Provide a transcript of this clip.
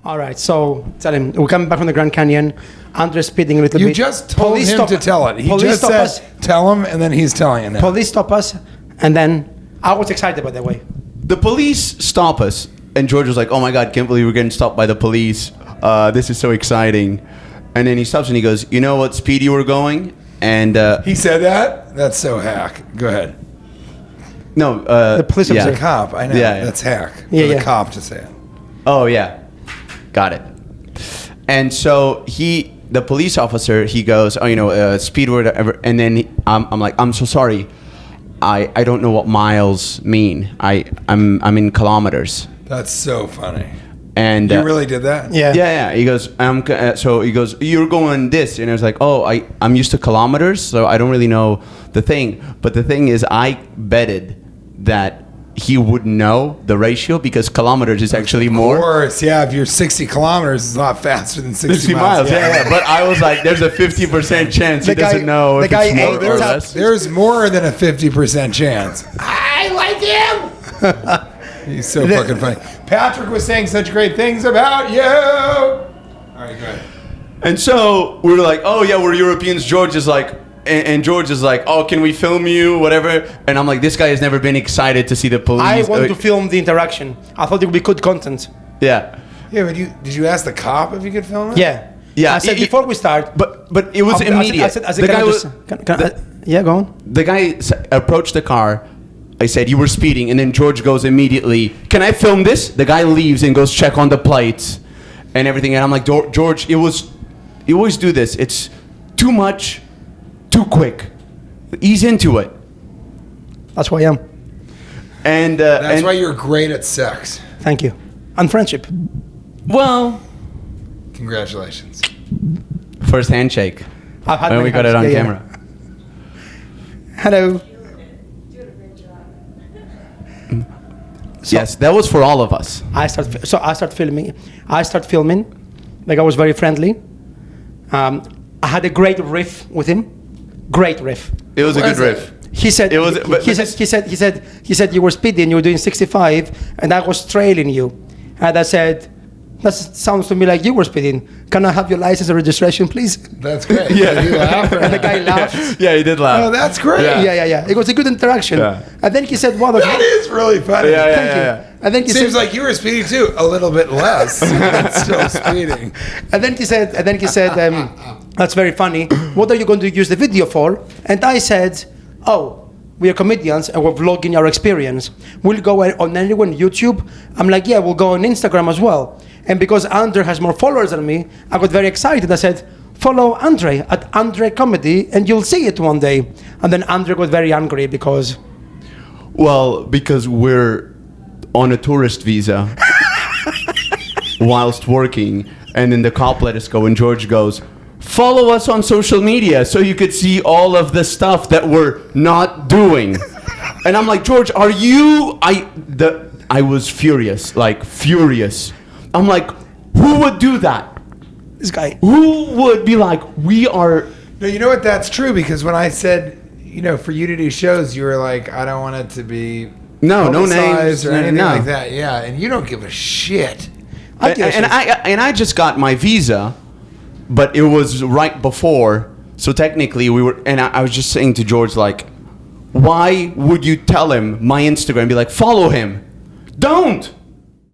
All right, so tell him we're coming back from the Grand Canyon. Andre's speeding a little bit. You just told him to tell it. He just said, tell him, and then he's telling it now. Police stop us, and then I was excited, by the way. The police stop us, and George was like, "Oh my God, can't believe we're getting stopped by the police. This is so exciting." And then he stops and he goes, "You know what speed you were going?" And he said that? That's so hack. Go ahead. No, the police officer. The cop. I know. Yeah. That's hack. Yeah, The cop to say it. Oh yeah, got it. And so the police officer, he goes, "Oh, you know, speed whatever." And then I'm like, "I'm so sorry. I don't know what miles mean. I'm in kilometers." That's so funny. And you really did that? Yeah. He goes, so he goes, "You're going this," and I was like, "Oh, I'm used to kilometers, so I don't really know the thing." But the thing is, I betted that he would know the ratio because kilometers is actually more. Of course, yeah. If you're 60 kilometers, it's a lot faster than 60 miles. Yeah. But I was like, there's a 50% chance he doesn't know if it's more or less. There's more than a 50% chance. I like him. He's so fucking funny. Patrick was saying such great things about you. All right, go ahead. And so we were like, "Oh yeah, we're Europeans." George is like, and George is like, "Oh, can we film you, whatever?" And I'm like, "This guy has never been excited to see the police." I want to film the interaction. I thought it would be good content. Yeah. Yeah, but did you ask the cop if you could film it? Yeah. I said before we start. But it was immediate. I said, the guy was. Yeah, go on. The guy approached the car. I said, "You were speeding," and then George goes immediately, "Can I film this?" The guy leaves and goes check on the plates and everything. And I'm like, "George, you always do this. It's too much, too quick. Ease into it." That's who I am. And that's why you're great at sex. Thank you. And friendship. Well, congratulations. First handshake. I've had when we got it on camera. Hello. So yes, that was for all of us. I start filming. Like I was very friendly. I had a great riff with him. Great riff. It was a good riff. He said. It was. He said you were speeding. You were doing 65, and I was trailing you. And I said, "That sounds to me like you were speeding. Can I have your license and registration, please?" That's great. Yeah. You laughed. And the guy laughed. Yeah, he did laugh. Oh, that's great. Yeah. It was a good interaction. Yeah. And then he said, "What?" That is really funny. Thank you. And then he Seems said, like you were speeding too, a little bit less, but still speeding. And then he said, "That's very funny. What are you going to use the video for?" And I said, "Oh, we are comedians and we're vlogging our experience. We'll go on anyone YouTube." I'm like, "Yeah, we'll go on Instagram as well." And because André has more followers than me, I got very excited. I said, "Follow André at André Comedy and you'll see it one day." And then André got very angry because we're on a tourist visa whilst working, and then the cop let us go, and George goes, "Follow us on social media so you could see all of the stuff that we're not doing." And I'm like, "George, are you?" I was furious. I'm like, who would do that? this guy. Who would be like, we are? No, you know what? That's true, because when I said, for you to do shows, you were like, I don't want it to be no names or anything like that. Yeah, and you don't give a shit. I just got my visa, but it was right before, so technically we were. And I was just saying to George, like, why would you tell him my Instagram? Be like, follow him. Don't.